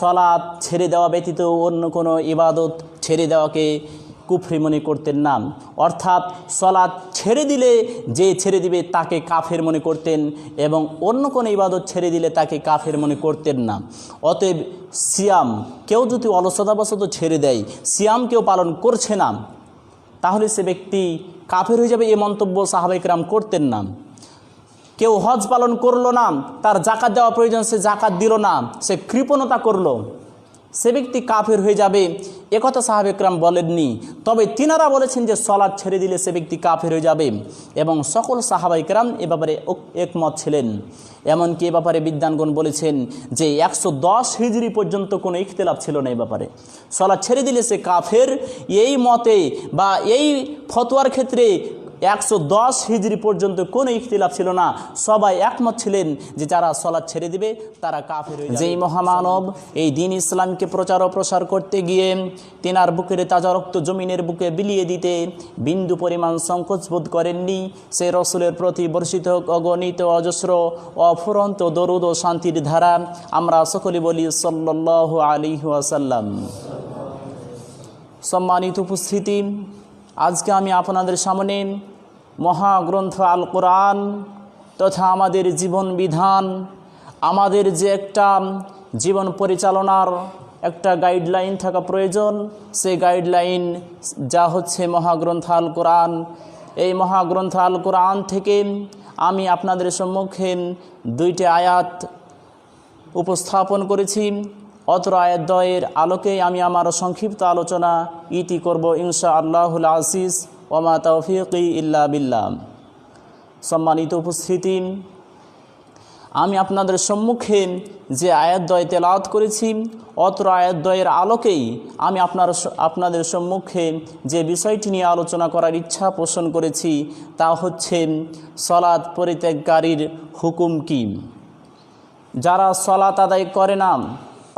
সালাত ছেড়ে দেওয়া ব্যতীত অন্য কোনো ইবাদত ছেড়ে দেওয়াকে কুফরি মনে করতেন না। অর্থাৎ সালাত ছেড়ে দিলে যে ছেড়ে দিবে তাকে কাফের মনে করতেন এবং অন্য কোনো ইবাদত ছেড়ে দিলে তাকে কাফের মনে করতেন না। অতএব সিয়াম কেউ যদি অলসতাবশত ছেড়ে দেয়, সিয়াম কেউ পালন করছে না, তাহলে সে ব্যক্তি কাফের হয়ে যাবে, এই মন্তব্য সাহাবায়ে কেরাম করতেন না। কেউ হজ পালন করলো না, তার জাকাত দেওয়া প্রয়োজন, সে জাকাত দিল না, সে কৃপণতা করলো, সে ব্যক্তি কাফের হয়ে যাবে, একথা সাহাবায়ে কেরাম বলেননি। তবে তিনারা বলেছেন যে সালাত ছেড়ে দিলে সে ব্যক্তি কাফের হয়ে যাবে এবং সকল সাহাবায়ে কেরাম এ ব্যাপারে একমত ছিলেন। এমনকি এ ব্যাপারে বিদ্বানগণ বলেছেন যে 110 হিজরি পর্যন্ত কোনো ইখতিলাফ ছিল না এ ব্যাপারে। সালাত ছেড়ে দিলে সে কাফের, এই মতে বা এই ফতোয়ার ক্ষেত্রে 110 হিজরি পর্যন্ত কোনো ইখতিলাফ ছিল না। সবাই একমত ছিলেন যে যারা সালাত ছেড়ে দিবে তারা কাফের হয়ে যাবে। যেই মহামানব এই দ্বীন ইসলামকে প্রচার ও প্রসার করতে গিয়ে তিনার বুকের তাজা রক্ত জমিনের বুকে বিলিয়ে দিতে বিন্দু পরিমাণ সংকোচ বোধ করেননি, সে রসুলের প্রতি বর্ষিত অগণিত অজস্র অফুরন্ত দরুদ ও শান্তির ধারা আমরা সকলে বলি সাল্লাল্লাহু আলাইহি ওয়াসাল্লাম। সম্মানিত উপস্থিতি, আজকে আমি আপনাদের সামনে মহাগ্রন্থ আল কোরআন তথা আমাদের জীবন বিধান, আমাদের যে একটা জীবন পরিচালনার একটা গাইডলাইন থাকা প্রয়োজন, সেই গাইডলাইন যা হচ্ছে মহাগ্রন্থ আল কোরআন। এই মহাগ্রন্থ আল কোরআন থেকে আমি আপনাদের সম্মুখে 2টি আয়াত উপস্থাপন করেছি। অত্র আয়াতদ্বয়ের আলোকে আমি আমার সংক্ষিপ্ত আলোচনা ইতি করব ইনশাআল্লাহুল আজিজ ওয়া মা তাওফীকি ইল্লা বিল্লাহ। সম্মানিত উপস্থিতি, আমি আপনাদের সম্মুখে যে আয়াতদ্বয় তেলাওয়াত করেছি, অত্র আয়াতদ্বয়ের আলোকেই আমি আপনাদের সম্মুখে যে বিষয়টি নিয়ে আলোচনা করার ইচ্ছা পোষণ করেছি তা হচ্ছে সালাত পরিত্যাগকারীর হুকুম কি। যারা সালাত আদায় করে না,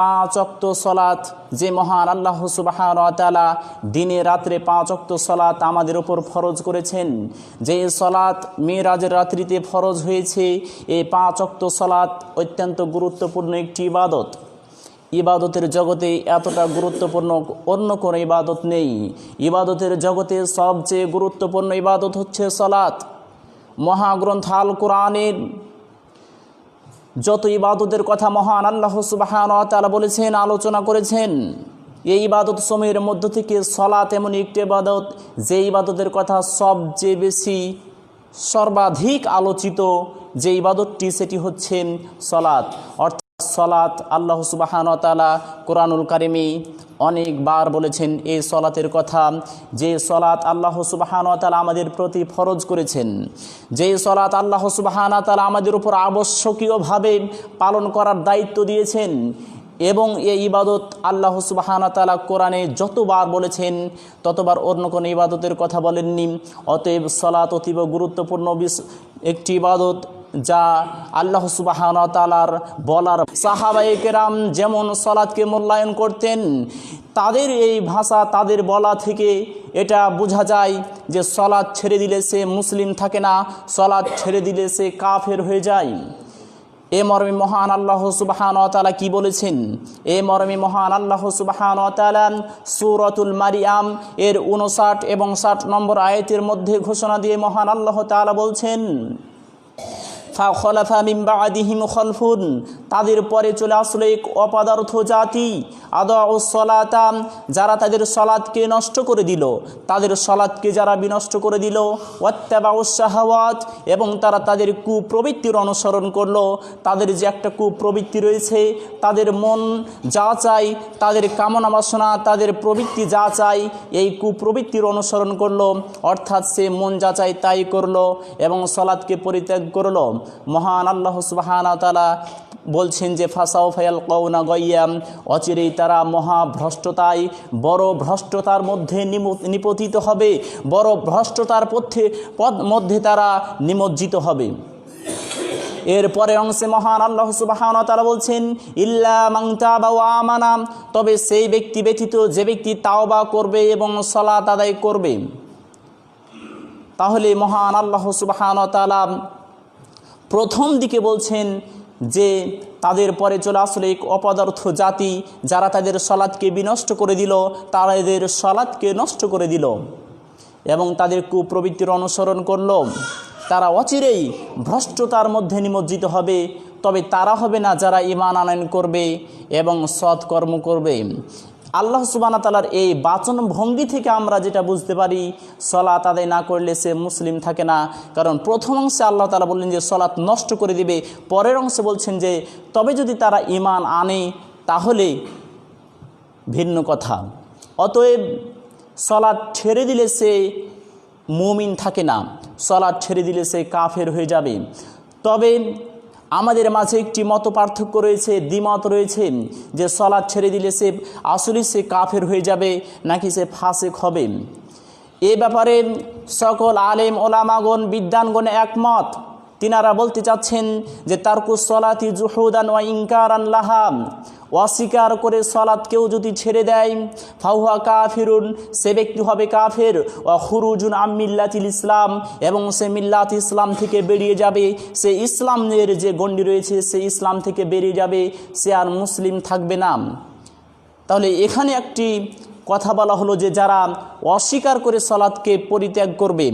5 ওয়াক্ত সালাত, যে মহান আল্লাহ সুবহানাহু ওয়া তাআলা দিনে রাত্রে 5 ওয়াক্ত সালাত আমাদের উপর ফরজ করেছেন, যে সালাত মিরাজের রাত্রিতে ফরজ হয়েছে, এই 5 ওয়াক্ত সালাত অত্যন্ত গুরুত্বপূর্ণ একটি ইবাদত। ইবাদতের জগতে এতটা গুরুত্বপূর্ণ অন্য কোনো ইবাদত নেই। ইবাদতের জগতে সবচেয়ে গুরুত্বপূর্ণ ইবাদত হচ্ছে সালাত। মহাগ্রন্থ আল কোরআনের যত ইবাদতের কথা মহান আল্লাহ সুবহানাহু ওয়া তাআলা বলেছেন, আলোচনা করেছেন, এই ইবাদত সমূহের মধ্য থেকে সালাত এমন একটি ইবাদত যে ইবাদতের কথা সবচেয়ে বেশি সর্বাধিক আলোচিত যে ইবাদতটি সেটি হচ্ছে সালাত। অর্থাৎ সালাত আল্লাহ সুবহানাহু ওয়া তাআলা কোরআনুল কারিমে অনেকবার বলেছেন এই সালাতের কথা, যে সালাত আল্লাহ সুবহানাহু ওয়া তাআলা আমাদের প্রতি ফরজ করেছেন, যে সালাত আল্লাহ সুবহানাহু ওয়া তাআলা আমাদের উপর আবশ্যকীয়ভাবে পালন করার দায়িত্ব দিয়েছেন। এবং এই ইবাদত আল্লাহ সুবহানাহু ওয়া তাআলা কোরআনে যতবার বলেছেন ততবার অন্য কোনো ইবাদতের কথা বলেননি। অতএব সালাত অতীব গুরুত্বপূর্ণ একটি ইবাদত, যা আল্লাহ সুবহানাহু ওয়া তাআলার বলার সাহাবায়ে কেরাম যেমন সালাতকে মূল্যায়ন করতেন, তাদের এই ভাষা, তাদের বলা থেকে এটা বোঝা যায় যে সালাত ছেড়ে দিলে সে মুসলিম থাকে না, সালাত ছেড়ে দিলে সে কাফের হয়ে যায়। এ মর্মে মহান আল্লাহ সুবহানাহু ওয়া তাআলা কি বলেছেন? এ মর্মে মহান আল্লাহ সুবহানাহু ওয়া তাআলা সূরাতুল মারিয়াম এর 59 এবং 60 নম্বর আয়াতের মধ্যে ঘোষণা দিয়ে মহান আল্লাহ তাআলা বলছেন, ফাখলাফা মিন বাদিহিম খলফুন, তাদের পরে চলে আসলো এক অপদার্থ জাতি, আদাউস সালাতা, যারা তাদের সালাতকে নষ্ট করে দিল, তাদের সালাতকে যারা বিনষ্ট করে দিল, ওয়াত্তাবাউস শাহাওয়াত, এবং তারা তাদের কুপ্রবৃত্তির অনুসরণ করলো। তাদের যে একটা কুপ্রবৃত্তি রয়েছে, তাদের মন যা চায়, তাদের কামনা বাসনা, তাদের প্রবৃত্তি যা চায়, এই কুপ্রবৃত্তির অনুসরণ করলো, অর্থাৎ সে মন যা চায় তাই করলো এবং সালাতকে পরিত্যাগ করলো। মহান আল্লাহ সুবহানাহু ওয়া তাআলা বলছেন যে ফাসাউফা ইয়ালকাউনা গায়্যাম, অচিরেই তারা মহাভ্রষ্টতায়, বড় ভ্রষ্টতার মধ্যে নিপতিত হবে, বড় ভ্রষ্টতার মধ্যে তারা নিমজ্জিত হবে। এরপরে অংশে মহান আল্লাহ সুবহানাহু ওয়া তাআলা বলছেন, ইল্লা মান তাবা ওয়া আমানা, তবে সেই ব্যক্তি ব্যতীত যে ব্যক্তি তাওবা করবে এবং সালাত আদায় করবে। তাহলে মহান আল্লাহ সুবহানাহু ওয়া তাআলা প্রথম দিকে বলছেন যে তাদের পরে চলে আসলে এক অপদার্থ জাতি, যারা তাদের সলাৎকে বিনষ্ট করে দিল, তারা এদের সলাৎকে নষ্ট করে দিল এবং তাদের কুপ্রবৃত্তির অনুসরণ করল। তারা অচিরেই ভ্রষ্টতার মধ্যে নিমজ্জিত হবে, তবে তারা হবে না যারা ঈমান আনয়ন করবে এবং সৎকর্ম করবে। আল্লাহ সুবহানাহু ওয়া তাআলার এই বাচন ভঙ্গি থেকে আমরা যেটা বুঝতে পারি, সলাত আদায় না করলে সে মুসলিম থাকে না। কারণ প্রথম অংশে আল্লাহ তাআলা বললেন যে সলাত নষ্ট করে দিবে, পরের অংশে বলছেন যে তবে যদি তারা ঈমান আনে তাহলে ভিন্ন কথা। অতএব সলাত ছেড়ে দিলে সে মুমিন থাকে না, সলাত ছেড়ে দিলে সে কাফের হয়ে যাবে। তবে আমাদের মাঝে একটি মত পার্থক্য রয়েছে, দ্বিমত রয়েছে যে সলাত ছেড়ে দিলে সে আসলে সে কাফের হয়ে যাবে নাকি সে ফাসিক হবে। এ ব্যাপারে সকল আলেম ওলামাগণ বিদ্বানগণ একমত। তিনারা বলতে চাচ্ছেন যে তারকু সলাতি জুহুদান ওয়া ইনকারান লাহা, অস্বীকার করে সলাৎ কেউ যদি ছেড়ে দেয়, ফাহুয়া কাফিরুন, সে ব্যক্তি হবে কাফের, ওয়া খুরুজুন আম মিল্লাতিল ইসলাম, এবং সে মিল্লাত ইসলাম থেকে বেরিয়ে যাবে, সে ইসলামের যে গণ্ডি রয়েছে সে ইসলাম থেকে বেরিয়ে যাবে, সে আর মুসলিম থাকবে না। তাহলে এখানে একটি কথা বলা হলো যে যারা অস্বীকার করে সলাৎকে পরিত্যাগ করবে,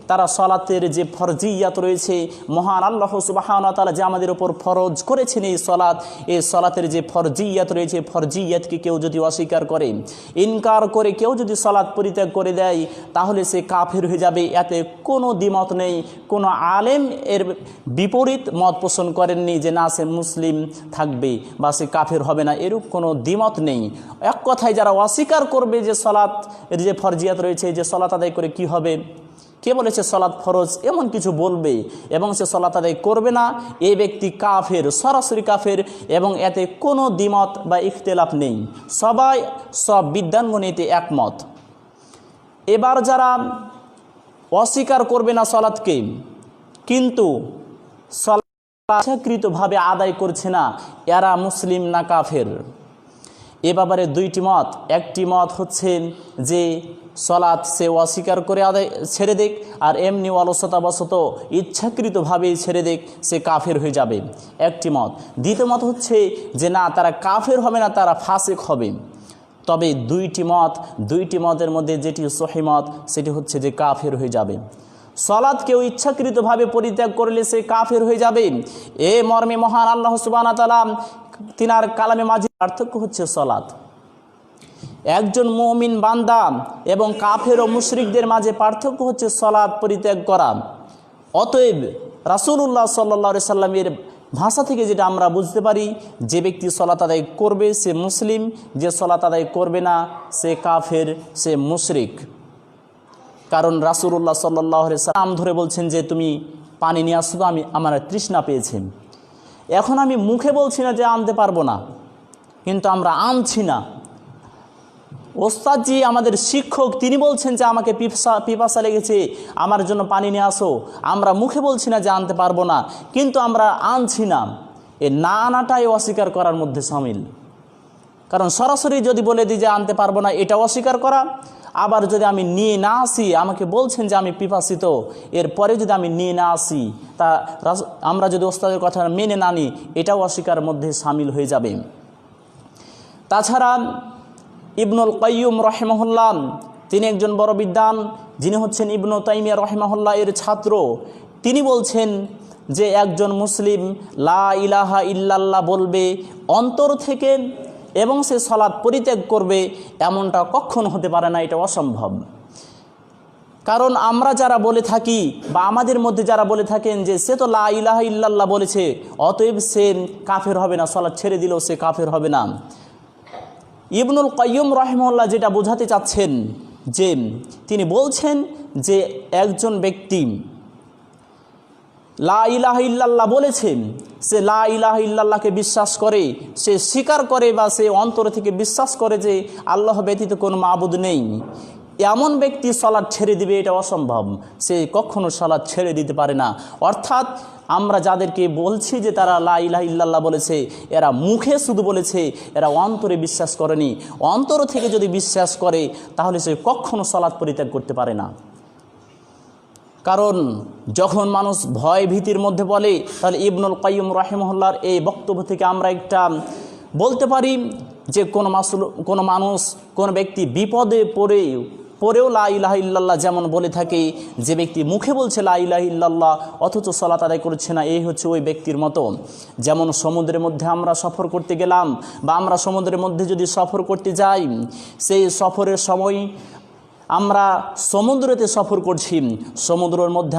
তারা সলাতের যে ফরজিয়াত রয়েছে, মহান আল্লাহ সুবহানাহু ওয়া তাআলা যে আমাদের উপর ফরজ করেছেন এই সলাতের যে ফরজিয়াত রয়েছে, ফরজিয়াতকে কেউ যদি অস্বীকার করে, ইনকার করে কেউ যদি সলাৎ পরিত্যাগ করে দেয়, তাহলে সে কাফের হয়ে যাবে। এতে কোনো দ্বিমত নেই, কোনো আলেম এর বিপরীত মত পোষণ করেননি যে না সে মুসলিম থাকবে বা সে কাফের হবে না, এরূপ কোনো দ্বিমত নেই। এক কথায় যারা অস্বীকার করবে যে সলাৎ এর যে ফরজিয়াত রয়েছে, যে সলাৎ আদায় করে কি হবে, কে বলেছে সলাৎ ফরজ, এমন কিছু বলবে এবং সে সলাৎ আদায় করবে না, এই ব্যক্তি কাফের, সরাসরি কাফের, এবং এতে কোনো দ্বিমত বা ইখতিলাফ নেই, সব বিদ্বানগণ এতে একমত। এবার যারা অস্বীকার করবে না সলাৎকে, কিন্তু সলাৎ ইচ্ছাকৃতভাবে আদায় করছে না, এরা মুসলিম না কাফের। এ ব্যাপারে দুইটি মত। একটি মত হচ্ছে যে সলাৎ সে অস্বীকার করে আদায় ছেড়ে দেখ, আর এমনি অলসতাবশত ইচ্ছাকৃতভাবে ছেড়ে দেখ, সে কাফের হয়ে যাবে, একটি মত। দ্বিতীয় মত হচ্ছে যে না, তারা কাফের হবে না, তারা ফাসিক হবে। তবে দুইটি মতের মধ্যে যেটি সহিহ মত সেটি হচ্ছে যে কাফের হয়ে যাবে। সলাৎ কেউ ইচ্ছাকৃতভাবে পরিত্যাগ করলে সে কাফের হয়ে যাবে, এ মর্মে মহান আল্লাহ সুবহানাহু ওয়া তাআলা তিনার কালামে মাঝে পার্থক্য হচ্ছে সলাৎ। একজন মুমিন বান্দা এবং কাফের ও মুশরিকদের মাঝে পার্থক্য হচ্ছে সলাৎ পরিত্যাগ করা। অতএব রাসূলুল্লাহ সাল্লাল্লাহু আলাইহি সাল্লামের ভাষা থেকে যেটা আমরা বুঝতে পারি, যে ব্যক্তি সলাৎ আদায় করবে সে মুসলিম, যে সলাৎ আদায় করবে না সে কাফের, সে মুশরিক। কারণ রাসূলুল্লাহ সাল্লাল্লাহু আলাইহি সাল্লাম ধরে বলছেন যে তুমি পানি নিয়ে আসো, তো আমার তৃষ্ণা পেয়েছে। এখন আমি মুখে বলছি না যে আনতে পারবো না, কিন্তু আমরা আনছি না। ওস্তাদজি আমাদের শিক্ষক তিনি বলছেন যে আমাকে পিপাসা লেগেছে, আমার জন্য পানি নিয়ে আসো। আমরা মুখে বলছি না যে আনতে পারবো না, কিন্তু আমরা আনছি না। এ না আনাটাই অস্বীকার করার মধ্যে শামিল। কারণ সরাসরি যদি বলে দিই যে আনতে পারবো না, এটা অস্বীকার করা। আবার যদি আমি নিয়ে না আসি, আমাকে বলছেন যে আমি পিপাসিত, এরপরে যদি আমি নিয়ে না আসি, তা আমরা যদি ওস্তাদের কথা মেনে না নিই, এটাও অস্বীকারের মধ্যে শামিল হয়ে যাবে। তাছাড়া ইবনুল কাইয়ুম রাহিমাহুল্লাহ তিনি একজন বড় বিদ্বান, যিনি হচ্ছেন ইবনু তাইমিয়া রাহিমাহুল্লাহ এর ছাত্র। তিনি বলছেন যে একজন মুসলিম লা ইলাহা ইল্লাল্লাহ বলবে অন্তর থেকে এবং সে সলাৎ পরিত্যাগ করবে, এমনটা কখনো হতে পারে না, এটা অসম্ভব। কারণ আমরা যারা বলে থাকি বা আমাদের মধ্যে যারা বলে থাকেন যে সে তো লা ইলাহা ইল্লাল্লাহ বলেছে, অতএব সে কাফের হবে না, সলাৎ ছেড়ে দিলেও সে কাফের হবে না। ইবনুল কাইয়ুম রাহিমাহুল্লাহ যেটা বোঝাতে চাচ্ছেন, যে তিনি বলছেন যে একজন ব্যক্তি লা ইলাহা ইল্লাল্লাহ বলেছেন, সে লা ইলাহা ইল্লাল্লাহকে বিশ্বাস করে, সে স্বীকার করে বা সে অন্তর থেকে বিশ্বাস করে যে আল্লাহ ব্যতীত কোনো মাবুদ নেই, এমন ব্যক্তি সলাৎ ছেড়ে দিবে, এটা অসম্ভব। সে কখনো সলাৎ ছেড়ে দিতে পারে না। অর্থাৎ আমরা যাদেরকে বলছি যে তারা লা ইলাহা ইল্লাল্লাহ বলেছে, এরা মুখে শুধু বলেছে, এরা অন্তরে বিশ্বাস করেনি। অন্তর থেকে যদি বিশ্বাস করে তাহলে সে কখনো সলাৎ পরিত্যাগ করতে পারে না। কারণ যখন মানুষ ভয় ভীতির মধ্যে বলে, তাহলে ইবনুল কাইয়্যিম রাহিমাহুল্লাহর এই বক্তব্য থেকে আমরা একটা বলতে পারি যে কোনো মানুষ কোনো ব্যক্তি বিপদে পড়েও লা ইলাহা ইল্লাল্লাহ যেমন বলে থাকে, যে ব্যক্তি মুখে বলছে লা ইলাহা ইল্লাল্লাহ অথচ সালাত আদায় করছে না, এই হচ্ছে ওই ব্যক্তির মতো। যেমন সমুদ্রের মধ্যে আমরা সফর করতে গেলাম, বা আমরা সমুদ্রের মধ্যে যদি সফর করতে যাই, সেই সফরের সময় আমরা সমুদ্রেতে সফর করছি, সমুদ্রের মধ্যে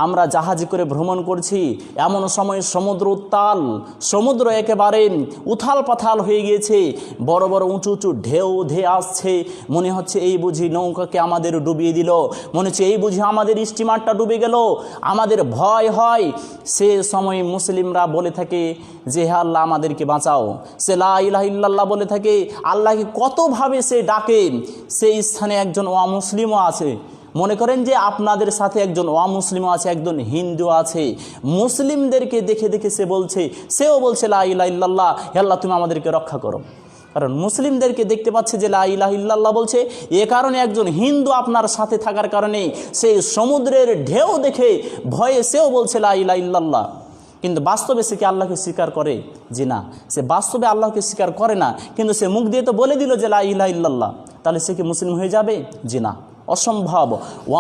আমরা জাহাজে করে ভ্রমণ করছি, এমন সময় সমুদ্র একেবারে উথাল পাথাল হয়ে গিয়েছে, বড় বড় উঁচু উঁচু ঢেউ ধেয়ে আসছে, মনে হচ্ছে এই বুঝি নৌকাকে আমাদের ডুবিয়ে দিল, মনে হচ্ছে এই বুঝি আমাদের স্টিমারটা ডুবে গেল, আমাদের ভয় হয়। সে সময় মুসলিমরা বলে থাকে যে হে আল্লাহ আমাদেরকে বাঁচাও। সে লা ইলাহা ইল্লাল্লাহ বলে থাকে, আল্লাহকে কতভাবে সে ডাকে। সেই স্থানে একজন অমুসলিমও আছে, মনে করেন যে আপনাদের সাথে একজন অমুসলিমও আছে, একজন হিন্দু আছে, মুসলিমদেরকে দেখে দেখে সেও বলছে লা ইলাহা ইল্লাল্লাহ, হে আল্লাহ তুমি আমাদেরকে রক্ষা করো। কারণ মুসলিমদেরকে দেখতে পাচ্ছে যে লা ইলাহা ইল্লাল্লাহ বলছে, এ কারণে একজন হিন্দু আপনার সাথে থাকার কারণে সেই সমুদ্রের ঢেউ দেখে ভয়ে সেও বলছে লা ইলাহা ইল্লাল্লাহ। কিন্তু বাস্তবে সে কি আল্লাহকে স্বীকার করে? যে না, সে বাস্তবে আল্লাহকে স্বীকার করে না, কিন্তু সে মুখ দিয়ে তো বলে দিল যে লা ইলাহা ইল্লাল্লাহ, তাহলে সে কি মুসলিম হয়ে যাবে? যে না, অসম্ভব।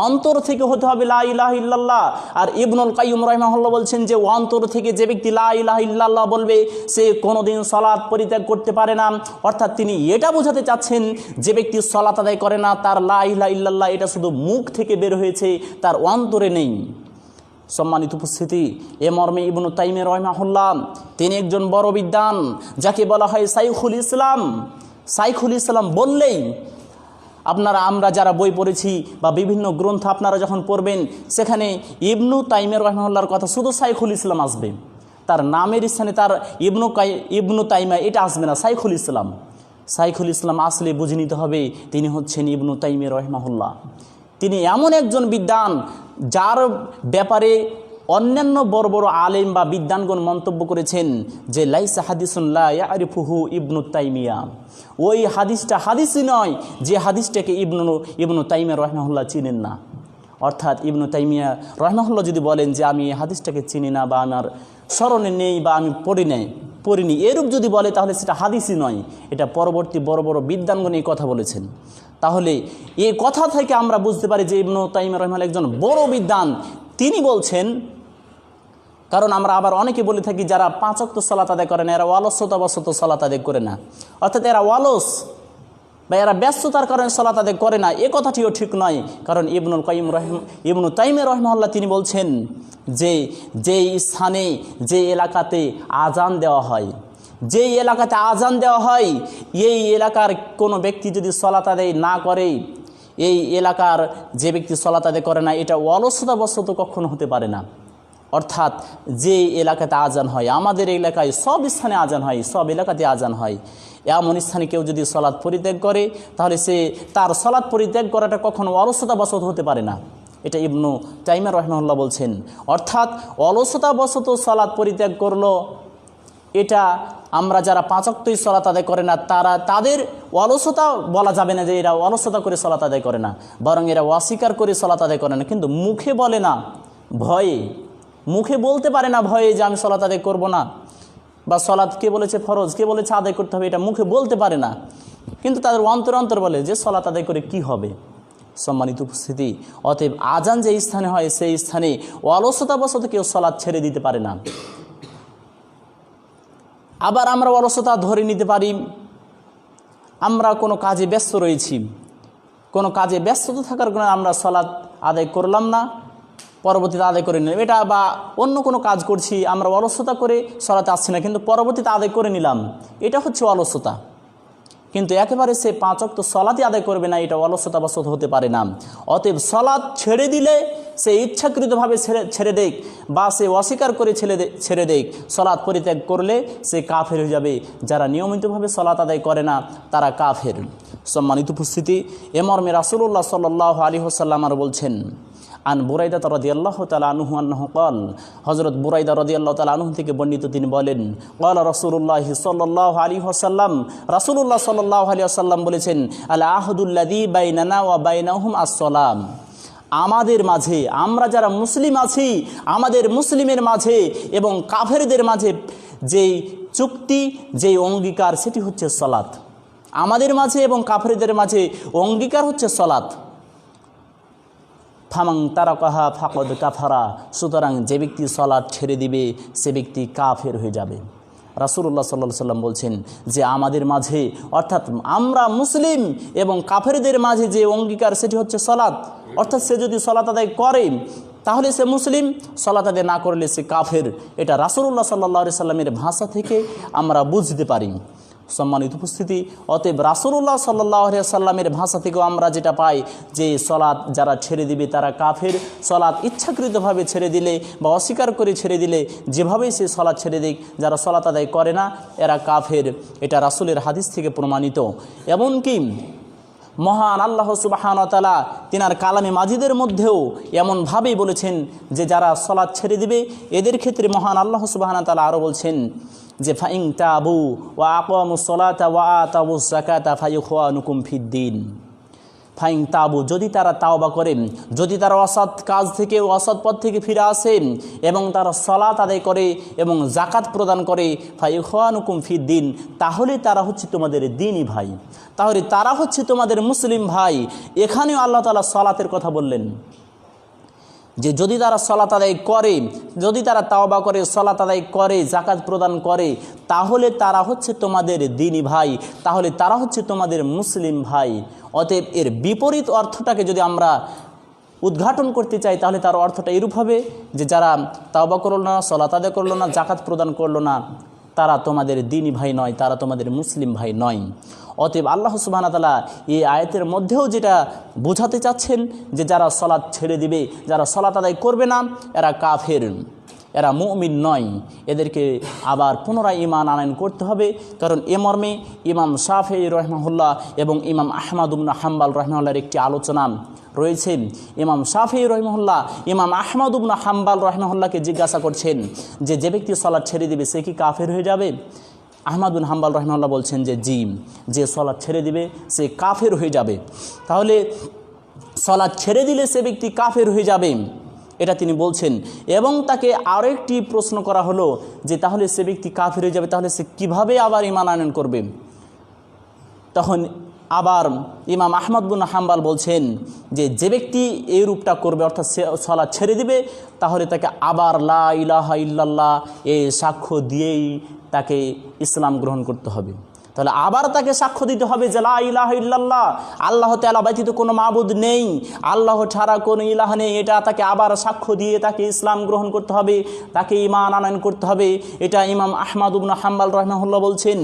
অন্তর থেকে হতে হবে লা ইলাহা ইল্লাল্লাহ। আর ইবনুল কাইয়্যিম রাহিমাহুল্লাহ বলছেন যে অন্তর থেকে যে ব্যক্তি লা ইলাহা ইল্লাল্লাহ বলবে, সে কোনোদিন সালাত পরিত্যাগ করতে পারে না। অর্থাৎ তিনি এটা বোঝাতে চাচ্ছেন, যে ব্যক্তি সালাত আদায় করে না, তার লা ইলাহা ইল্লাল্লাহ এটা শুধু মুখ থেকে বের হয়েছে, তার অন্তরে নেই। সম্মানিত উপস্থিতি, এ মর্মে ইবনু তাইমিয়া রাহিমাহুল্লাহ তিনি একজন বড় বিদ্বান, যাকে বলা হয় শাইখুল ইসলাম। শাইখুল ইসলাম বললেই আমরা যারা বই পড়েছি বা বিভিন্ন গ্রন্থ আপনারা যখন পড়বেন, সেখানে ইবনু তাইমিয়া রাহিমাহুল্লাহর কথা শুধু শাইখুল ইসলাম আসবে, তার নামের স্থানে তার ইবনু তাইমিয়া এটা আসবে না, শাইখুল ইসলাম। শাইখুল ইসলাম আসলে বুঝে নিতে হবে তিনি হচ্ছেন ইবনু তাইমিয়া রাহিমাহুল্লাহ। তিনি এমন একজন বিদ্বান যার ব্যাপারে অন্যান্য বড় বড় আলেম বা বিদ্বানগণ মন্তব্য করেছেন যে লাইসা হাদিসুন লা ইয়ারিফুহু ইবনু তাইমিয়া, ওই হাদিসটা হাদিসই নয় যে হাদিসটাকে ইবনু তাইমিয়া রাহিমাহুল্লাহ চিনেন না। অর্থাৎ ইবনু তাইমিয়া রাহিমাহুল্লাহ যদি বলেন যে আমি এই হাদিসটাকে চিনি না, বা আমার স্মরণে নেই, বা আমি পড়িনি, এরূপ যদি বলে, তাহলে সেটা হাদিসই নয়। এটা পরবর্তী বড় বড় বিদ্বানগণ এই কথা বলেছেন। তাহলে এই কথা থেকে আমরা বুঝতে পারি যে ইবনু তাইমিয়া রাহিমাহুল্লাহ একজন বড় বিদ্বান। তিনি বলছেন, কারণ আমরা আবার অনেকে বলে থাকি যারা 5 ওয়াক্ত সালাত আদায় করে না, এরা অলসতাবশত সালাত আদায় করে না, অর্থাৎ এরা অলস বা এরা ব্যস্ততার কারণে সালাত আদায় করে না, এ কথাটিও ঠিক নয়। কারণ ইবনু তাইমিয়া রাহিমাহুল্লাহ তিনি বলছেন যে যেই স্থানে যে এলাকাতে আজান দেওয়া হয়, এই এলাকার কোনো ব্যক্তি যদি সালাত আদায় না করে, এই এলাকার যে ব্যক্তি সালাত আদায় করে না, এটা অলসতাবশত কখনো হতে পারে না। অর্থাৎ যে এলাকাতে আজান হয়, আমাদের এলাকায় সব স্থানে আজান হয়, সব এলাকাতে আজান হয়, এমন স্থানে কেউ যদি সালাত পরিত্যাগ করে, তাহলে তার সালাত পরিত্যাগ করাটা কখনো অলসতাবশত হতে পারে না। এটা ইবনু তাইমিয়া রাহিমাহুল্লাহ বলছেন। অর্থাৎ অলসতাবশত সালাত পরিত্যাগ করলো, এটা আমরা যারা 5 ওয়াক্তই সালাত আদায় করে না, তাদের অলসতা বলা যাবে না যে এরা অলসতা করে সালাত আদায় করে না, বরং এরা অস্বীকার করে সালাত আদায় করে না। কিন্তু মুখে বলে না, মুখে বলতে পারে না ভয়ে যে আমি সালাত আদায় করব না, বা সালাত কে বলেছে ফরজ, কে বলেছে আদায় করতে হবে, এটা মুখে বলতে পারে না, কিন্তু তাদের অন্তর বলে যে সালাত আদায় করে কি হবে। সম্মানিত উপস্থিতি, অতএব আজান যে স্থানে হয় সেই স্থানে অলসতাবশত কেউ সালাত ছেড়ে দিতে পারে না। আবার আমরা অলসতা ধরে নিতে পারি, আমরা কোনো কাজে ব্যস্ত রয়েছি, কোনো কাজে ব্যস্ততা থাকার কারণে আমরা সালাত আদায় করলাম না, পরবর্তীতে আদায় করে নিলাম। এটা বা অন্য কোনো কাজ করছি, আমরা অলসতা করে সালাতে আসছি না, কিন্তু পরবর্তীতে আদায় করে নিলাম, এটা হচ্ছে অলসতা। কিন্তু একেবারে সে 5 ওয়াক্ত সালাতই আদায় করবে না, এটা অলসতাবশত হতে পারে না। অতএব সালাত ছেড়ে দিলে সে ইচ্ছাকৃতভাবে ছেড়ে দেখ, বা সে অস্বীকার করে ছেড়ে দেখ, সালাত পরিত্যাগ করলে সে কাফের হয়ে যাবে। যারা নিয়মিতভাবে সালাত আদায় করে না তারা কাফের। সম্মানিত উপস্থিতি, এ মর্মে রাসূলুল্লাহ সাল্লাল্লাহু আলাইহি ওয়াসাল্লাম আর বলছেন, আন বুরাইদা রাদিয়াল্লাহু তাআলা আনহু আন্নাহু ক্বাল, হযরত বুরাইদা রাদিয়াল্লাহু তাআলা আনহু থেকে বর্ণিত তিনি বলেন, ক্বালা রাসূলুল্লাহ সাল্লাল্লাহু আলাইহি ওয়াসাল্লাম, রাসূলুল্লাহ সাল্লাল্লাহু আলাইহি ওয়াসাল্লাম বলেছেন, আল আহদুল্লাযী বাইনানা ওয়া বাইনাহুম আস-সালাম, আমাদের মাঝে, আমরা যারা মুসলিম আছি আমাদের মুসলিমের মাঝে এবং কাফেরদের মাঝে যেই চুক্তি, যেই অঙ্গীকার, সেটি হচ্ছে সলাত। আমাদের মাঝে এবং কাফেরদের মাঝে অঙ্গীকার হচ্ছে সলাত। ফামাং তারাকাহা ফাকদ কাফারা, সুতরাং যে ব্যক্তি সলাত ছেড়ে দিবে সে ব্যক্তি কাফের হয়ে যাবে। রাসূলুল্লাহ সাল্লাল্লাহু আলাইহি সাল্লাম বলছেন যে আমাদের মাঝে, অর্থাৎ আমরা মুসলিম এবং কাফেরদের মাঝে যে অঙ্গীকার সেটি হচ্ছে সলাত। অর্থাৎ সে যদি সলাত আদায় করে তাহলে সে মুসলিম, সলাত আদায় না করলে সে কাফের। এটা রাসূলুল্লাহ সাল্লাল্লাহু আলাইহি সাল্লামের ভাষা থেকে আমরা বুঝতে পারি। সম্মানিত উপস্থিতি, অতএব রাসূলুল্লাহ সাল্লাল্লাহু আলাইহি সাল্লামের ভাষা থেকেও আমরা যেটা পাই যে সলাত যারা ছেড়ে দিবে তারা কাফের। সলাত ইচ্ছাকৃতভাবে ছেড়ে দিলে বা অস্বীকার করে ছেড়ে দিলে, যেভাবেই সে সলাত ছেড়ে দিক, যারা সলাত আদায় করে না এরা কাফের। এটা রাসূলের হাদিস থেকে প্রমাণিত। এমনকি মহান আল্লাহ সুবহানাহু ওয়া তাআলা তিনার কালামে মাজিদের মধ্যেও এমনভাবেই বলেছেন যে যারা সলাত ছেড়ে দিবে এদের ক্ষেত্রে মহান আল্লাহ সুবহানাহু ওয়া তাআলা আরও বলছেন যে ফাইন তাবু ওয়া আকামুস সালাতা ওয়া আতাউজ যাকাতা ফাইখওয়ানুকুম ফিদ্দিন। ফাইন তাবু, যদি তারা তাওবা করে, যদি তারা অসৎ কাজ থেকে, অসৎ পথ থেকে ফিরে আসে এবং তারা সালাত আদায় করে এবং যাকাত প্রদান করে, ফাইখওয়ানুকুম ফিদ্দিন, তাহলে তারা হচ্ছে তোমাদের দ্বীনি ভাই, তাহলে তারা হচ্ছে তোমাদের মুসলিম ভাই। এখানেও আল্লাহ তাআলা সালাতের কথা বললেন যে যদি তারা সলাত আদায় করে, যদি তারা তাওবা করে, সলাত আদায় করে, যাকাত প্রদান করে, তাহলে তারা হচ্ছে তোমাদের দ্বীনি ভাই, তাহলে তারা হচ্ছে তোমাদের মুসলিম ভাই। অতএব এর বিপরীত অর্থটাকে যদি আমরা উদ্ঘাটন করতে চাই তাহলে তার অর্থটা এরূপ হবে যে যারা তাওবা করলো না, সলাত আদায় করলো না, যাকাত প্রদান করলো না, তারা তোমাদের দ্বীনি ভাই নয়, তারা তোমাদের মুসলিম ভাই নয়। অতএব আল্লাহ সুবহানাহু ওয়া তাআলা এই আয়াতের মধ্যেও যেটা বোঝাতে চাচ্ছেন যে যারা সলাত ছেড়ে দিবে, যারা সলাত আদায় করবে না, এরা কাফের, এরা মুমিন নয়, এদেরকে আবার পুনরায় ঈমান আনয়ন করতে হবে। কারণ এ মর্মে ইমাম শাফিঈ রাহিমাহুল্লাহ এবং ইমাম আহমদ ইবনে হাম্বল রাহিমাহুল্লাহর একটি আলোচনা রয়েছে। ইমাম শাফিঈ রাহিমাহুল্লাহ ইমাম আহমদ ইবনে হাম্বল রাহিমাহুল্লাহকে জিজ্ঞাসা করছেন যে ব্যক্তি সলাত ছেড়ে দিবে সে কি কাফের হয়ে যাবে? আহমদ বিন হাম্বল রাহিমাহুল্লাহ বলছেন যে জি, যে সলাত ছেড়ে দিবে সে কাফের হয়ে যাবে। তাহলে সলাত ছেড়ে দিলে সে ব্যক্তি কাফের হয়ে যাবে, এটা তিনি বলছেন। এবং তাকে আরেকটি প্রশ্ন করা হলো যে তাহলে সে ব্যক্তি কাফের হয়ে যাবে, তাহলে সে কীভাবে আবার ঈমান আনয়ন করবে? তখন আবার ইমাম আহমদ বিন হাম্বল বলছেন যে ব্যক্তি এই রূপটা করবে, অর্থাৎ সে সলাত ছেড়ে দিবে, তাহলে তাকে আবার লা ইলাহা ইল্লাল্লাহ এই সাক্ষ্য দিয়েই তাকে ইসলাম গ্রহণ করতে হবে। তাহলে আবার তাকে সাক্ষ্য দিতে হবে যে লা ইলাহা ইল্লাল্লাহ, আল্লাহ তাআলা ব্যতীত কোনো মাবুদ নেই, আল্লাহ ছাড়া কোনো ইলাহ নেই, এটা তাকে আবার সাক্ষ্য দিয়ে তাকে ইসলাম গ্রহণ করতে হবে, তাকে ঈমান আনয়ন করতে হবে। এটা ইমাম আহমদ ইবনে হাম্বল রাহিমাহুল্লাহ বলছেন।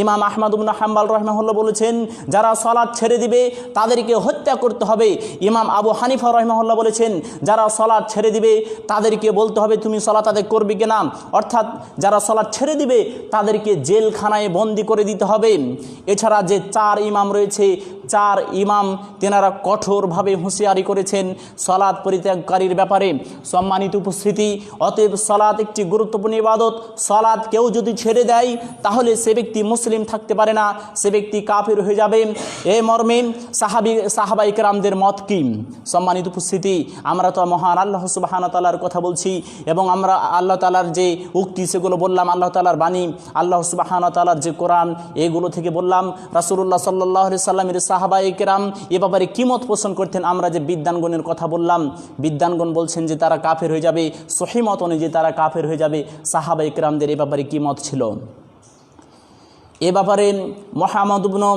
ইমাম আহমদ ইবনে হাম্বল রাহিমাহুল্লাহ বলেছেন যারা সলাত ছেড়ে দিবে তাদেরকে হত্যা করতে হবে। ইমাম আবু হানিফা রাহিমাহুল্লাহ বলেছেন যারা সলাত ছেড়ে দিবে তাদেরকে বলতে হবে তুমি সলাত আদায় করবে কিনা, অর্থাৎ যারা সলাত ছেড়ে দিবে তাদেরকে জেলখানায় বন্দী করে দিতে হবে। এছাড়া যে 4 ইমাম রয়েছে, 4 ইমাম তেনারা কঠোরভাবে হুঁশিয়ারি করেছেন সলাত পরিত্যাগকারীর ব্যাপারে। সম্মানিত উপস্থিতি, অতএব সলাত একটি গুরুত্বপূর্ণ ইবাদত। সলাত কেউ যদি ছেড়ে দেয় তাহলে সে ব্যক্তি মুসলিম থাকতে পারে না, সে ব্যক্তি কাফের হয়ে যাবে। এই মর্মে সাহাবায়ে কেরামদের মত কি? সম্মানিত উপস্থিতি, আমরা তো মহান আল্লাহ সুবহানাহু ওয়া তাআলার কথা বলছি এবং আমরা আল্লাহ তাআলার যে উক্তি সেগুলো বললাম, আল্লাহ তাআলার বাণী, আল্লাহ সুবহানাহু ওয়া তাআলার যে কোরআন, এগুলো থেকে বললাম। রাসূলুল্লাহ সাল্লাল্লাহু আলাইহি সাল্লামের সাহাবায়ে কেরাম এ ব্যাপারে কি মত পোষণ করতেন? আমরা যে বিদ্বানগণের কথা বললাম, বিদ্বানগণ বলছেন যে তারা কাফের হয়ে যাবে, সহিহ মত অনুযায়ী তারা কাফের হয়ে যাবে। সাহাবায়ে কেরামদের এ ব্যাপারে কি মত ছিল? এ ব্যাপারে মুহাম্মদ ইবনে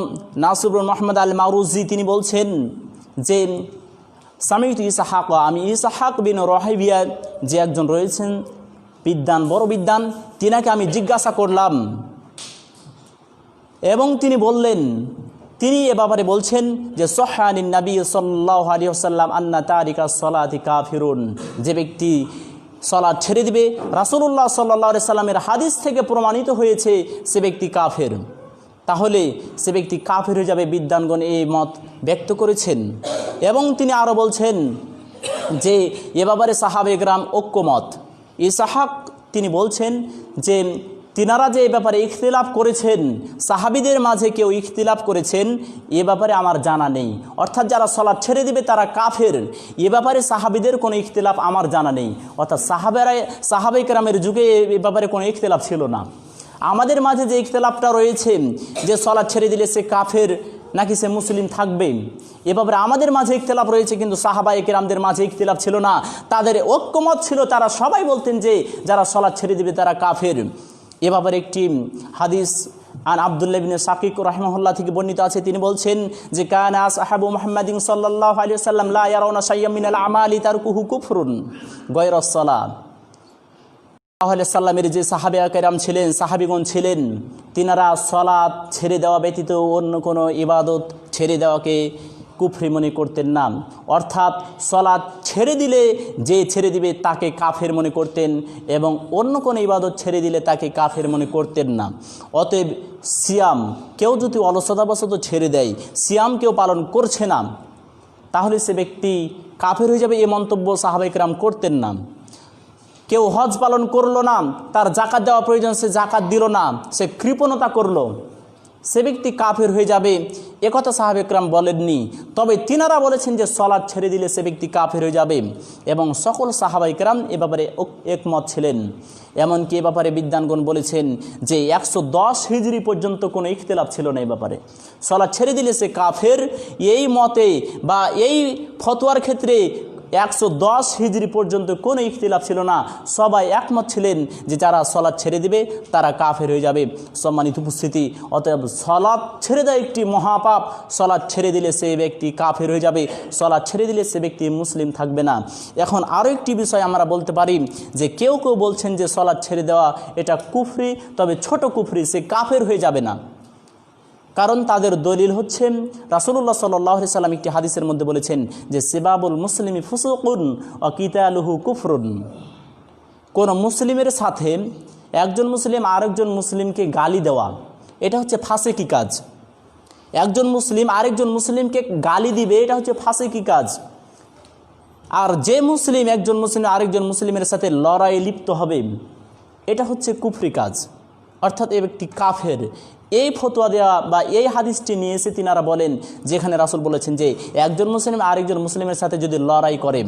নাসির ইবনে মুহাম্মদ আল মারুজি তিনি বলছেন যে সামিউতু ইসহাক, আমি ইসহাক বিন রাহিবিয়া যে একজন রয়েছেন বিদ্বান, বড় বিদ্বান, তিনাকে আমি জিজ্ঞাসা করলাম এবং তিনি বললেন, তিনি এ ব্যাপারে বলছেন যে সহানিন নবী সাল্লাল্লাহু আলাইহি ওয়াসাল্লাম আন্না তারিকা সলাতি কাফিরুন, যে ব্যক্তি সলাত ছেড়ে দিবে রাসূলুল্লাহ সাল্লাল্লাহু আলাইহি সাল্লামের হাদিস থেকে প্রমাণিত হয়েছে সে ব্যক্তি কাফের, তাহলে সে ব্যক্তি কাফের হয়ে যাবে। বিদ্বানগণ এই মত ব্যক্ত করেছেন এবং তিনি আরও বলছেন যে এ ব্যাপারে সাহাবায়ে কেরাম ঐক্যমত। ইসহাক তিনি বলছেন যে তিনারা যে এ ব্যাপারে ইখতিলাফ করেছেন, সাহাবিদের মাঝে কেউ ইখতিলাফ করেছেন, এ ব্যাপারে আমার জানা নেই। অর্থাৎ যারা সলাৎ ছেড়ে দিবে তারা কাফের, এ ব্যাপারে সাহাবিদের কোনো ইখতিলাফ আমার জানা নেই। অর্থাৎ সাহাবায়ে কেরামের যুগে এ ব্যাপারে কোনো ইখতিলাফ ছিল না। আমাদের মাঝে যে ইখতিলাফটা রয়েছে যে সলাৎ ছেড়ে দিলে সে কাফের নাকি সে মুসলিম থাকবে, এ ব্যাপারে আমাদের মাঝে ইখতিলাফ রয়েছে, কিন্তু সাহাবায়ে কেরামদের মাঝে ইখতিলাফ ছিল না। তাদের ঐক্যমত ছিল, তারা সবাই বলতেন যে যারা সলাৎ ছেড়ে দিবে তারা কাফের। এ ব্যাপারে একটি হাদিস আন আব্দুল্লাহ ইবনে শাকিক রাহিমাহুল্লাহ থেকে বর্ণিত আছে। তিনি বলছেন যে কানা আসহাবু মুহাম্মাদিন সাল্লাল্লাহু আলাইহি ওয়াসাল্লাম লা ইয়ারাউনা শাইয়্যাম মিনাল আমালি তারকুহু কুফরুন গায়রাস সালাত। সাল্লামের যে সাহাবায়ে কেরাম ছিলেন, সাহাবিগণ ছিলেন, তিনারা সলাৎ ছেড়ে দেওয়া ব্যতীত অন্য কোনো ইবাদত ছেড়ে দেওয়াকে কুফরি মনে করতেন না। অর্থাৎ সলাৎ ছেড়ে দিলে যে ছেড়ে দিবে তাকে কাফের মনে করতেন এবং অন্য কোনো ইবাদত ছেড়ে দিলে তাকে কাফের মনে করতেন না। অতএব সিয়াম কেউ যদি অলসতাবশত ছেড়ে দেয়, সিয়াম কেউ পালন করছে না, তাহলে সে ব্যক্তি কাফের হয়ে যাবে, এ মন্তব্য সাহাবায়ে কেরাম করতেন না। কেউ হজ পালন করলো না, তার জাকাত দেওয়া প্রয়োজন, সে জাকাত দিল না, সে কৃপণতা করলো, সে ব্যক্তি কাফের হয়ে যাবে, একথা সাহাবায়ে কেরাম বলেননি। তবে তিনারা বলেছেন যে সলাৎ ছেড়ে দিলে সে ব্যক্তি কাফের হয়ে যাবে এবং সকল সাহাবায়ে কেরাম এ ব্যাপারে একমত ছিলেন। এমনকি এ ব্যাপারে বিদ্বানগণ বলেছেন যে 110 হিজরি পর্যন্ত কোনো ইখতিলাফ ছিল না। এ ব্যাপারে সলাৎ ছেড়ে দিলে সে কাফের, এই মতে বা এই ফতোয়ার ক্ষেত্রে 110 হিজরি পর্যন্ত কোনো ইখতিলাফ ছিল না। সবাই একমত ছিলেন যে যারা সলাৎ ছেড়ে দিবে তারা কাফের হয়ে যাবে। সম্মানিত উপস্থিতি, অতএব সলাৎ ছেড়ে দেয় একটি মহাপাপ। সলাৎ ছেড়ে দিলে সে ব্যক্তি কাফের হয়ে যাবে, সলাৎ ছেড়ে দিলে সে ব্যক্তি মুসলিম থাকবে না। এখন আরও একটি বিষয় আমরা বলতে পারি যে কেউ কেউ বলছেন যে সলাৎ ছেড়ে দেওয়া এটা কুফরি, তবে ছোট কুফরি, সে কাফের হয়ে যাবে না। কারণ তাদের দলিল হচ্ছে রাসূলুল্লাহ সাল্লাল্লাহু আলাইহি সাল্লাম একটি হাদিসের মধ্যে বলেছেন যে সিবাবুল মুসলিমি ফুসুকুন ওয়া কিতালুহু কুফরুন। কোন মুসলিমের সাথে একজন মুসলিম আরেকজন মুসলিমকে গালি দেওয়া, এটা হচ্ছে ফাসিকি কাজ। একজন মুসলিম আরেকজন মুসলিমকে গালি দিবে, এটা হচ্ছে ফাসিকি কাজ। আর যে মুসলিম একজন মুসলিম আরেকজন মুসলিমের সাথে লড়াই লিপ্ত হবে, এটা হচ্ছে কুফরি কাজ, অর্থাৎ এ ব্যক্তি কাফের। এই ফতোয়া দেওয়া বা এই হাদিসটি নিয়ে এসে তিনারা বলেন যেখানে রাসূল বলেছেন যে একজন মুসলিম আরেকজন মুসলিমের সাথে যদি লড়াই করে,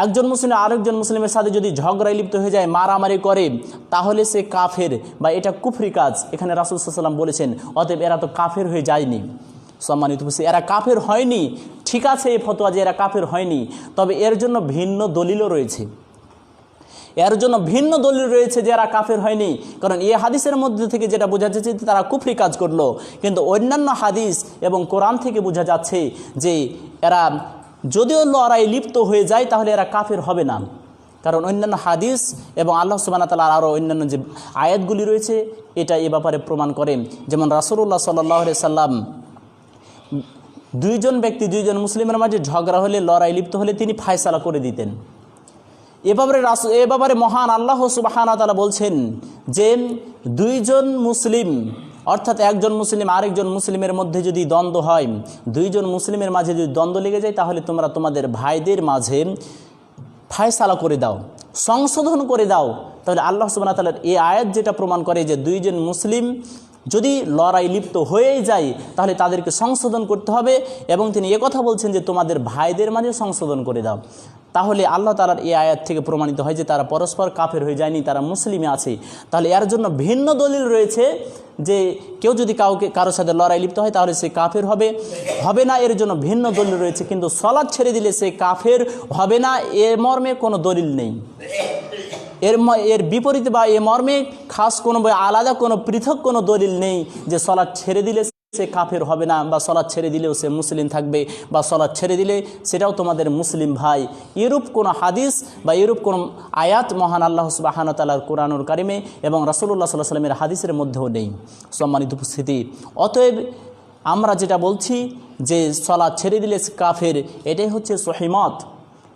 একজন মুসলিম আরেকজন মুসলিমের সাথে যদি ঝগড়ায় লিপ্ত হয়ে যায়, মারামারি করে, তাহলে সে কাফের বা এটা কুফরি কাজ, এখানে রাসূল সাল্লাল্লাহু আলাইহি ওয়াসাল্লাম বলেছেন। অতএব এরা তো কাফের হয়ে যায়নি। সম্মানিত উপস্থিতি, এরা কাফের হয়নি, ঠিক আছে এই ফতোয়া যে এরা কাফের হয়নি, তবে এর জন্য ভিন্ন দলিলও রয়েছে। এর জন্য ভিন্ন দলিল রয়েছে যে এরা কাফের হয়নি, কারণ এই হাদিসের মধ্যে থেকে যেটা বোঝা যাচ্ছে যে তারা কুফরি কাজ করলো, কিন্তু অন্যান্য হাদিস এবং কোরআন থেকে বোঝা যাচ্ছে যে এরা যদিও লড়াই লিপ্ত হয়ে যায় তাহলে এরা কাফের হবে না। কারণ অন্যান্য হাদিস এবং আল্লাহ সুবহানাহু ওয়া তাআলার আরও অন্যান্য যে আয়াতগুলি রয়েছে এটা এ ব্যাপারে প্রমাণ করে। যেমন রাসূলুল্লাহ সাল্লাল্লাহু আলাইহি সাল্লাম দুইজন মুসলিমের মাঝে ঝগড়া হলে, লড়াই লিপ্ত হলে তিনি ফায়সালা করে দিতেন। এ ব্যাপারে মহান আল্লাহ সুবহানাহু ওয়া তাআলা বলছেন যে দুইজন মুসলিম, অর্থাৎ একজন মুসলিম আরেকজন মুসলিমের মধ্যে যদি দ্বন্দ্ব হয়, দুইজন মুসলিমের মাঝে যদি দ্বন্দ্ব লেগে যায়, তাহলে তোমরা তোমাদের ভাইদের মাঝে ফায়সালা করে দাও, সংশোধন করে দাও। তাহলে আল্লাহ সুবহানাহু ওয়া তাআলার এই আয়াত যেটা প্রমাণ করে যে দুইজন মুসলিম যদি লড়াই লিপ্ত হয়েই যায় তাহলে তাদেরকে সংশোধন করতে হবে, এবং তিনি একথা বলছেন যে তোমাদের ভাইদের মাঝে সংশোধন করে দাও। তাহলে আল্লাহ তাআলার এই আয়াত থেকে প্রমাণিত হয় যে তারা পরস্পর কাফের হয়ে যায়নি, তারা মুসলিমে আছে। তাহলে এর জন্য ভিন্ন দলিল রয়েছে যে কেউ যদি কারোর সাথে লড়াই লিপ্ত হয় তাহলে সে কাফের হবে না, এর জন্য ভিন্ন দলিল রয়েছে। কিন্তু সলাৎ ছেড়ে দিলে সে কাফের হবে না, এর মর্মে কোনো দলিল নেই। এর বিপরীতে বা এ মর্মে খাস কোনো আলাদা কোনো পৃথক কোনো দলিল নেই যে সলাৎ ছেড়ে দিলে সে কাফের হবে না, বা সলাৎ ছেড়ে দিলেও সে মুসলিম থাকবে, বা সলাৎ ছেড়ে দিলে সেটাও তোমাদের মুসলিম ভাই। এরূপ কোনো হাদিস বা এরূপ কোনো আয়াত মহান আল্লাহ সুবহানাহু ওয়া তাআলার কোরআনুল কারিমে এবং রাসূলুল্লাহ সাল্লাল্লাহু আলাইহি ওয়াসাল্লামের হাদিসের মধ্যেও নেই। সম্মানিত উপস্থিতি, অতএব আমরা যেটা বলছি যে সলাৎ ছেড়ে দিলে কাফের, এটাই হচ্ছে সহিহ মত,